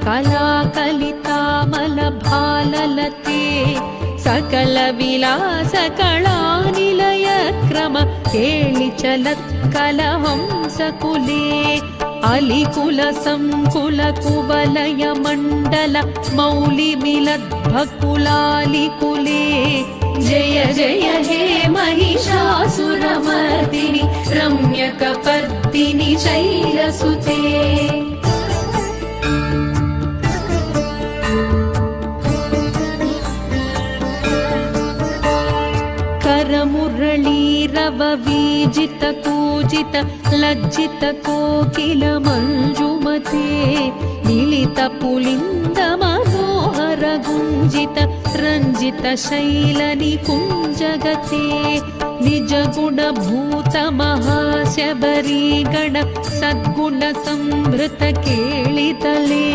कलाकलितामलभाललते सकलविलासकलानिलय क्रम केळिचलत्कलहंसकुले अलिकुलसङ्कुलकुवलय मण्डल मौलिमिलद्भकुलालिकुले जय जय हे महिषासुरमर्दिनि रम्यकपर्दिनि शैलसुते। करमुरळीरववीजित कूजित लज्जित कोकिल मञ्जुमते मिलित पुलिन्द मनोहर गुञ्जित रञ्जित शैलनिकुञ्जगते निज गुणभूत महाशबरी गण सद्गुण संभृत केळितले।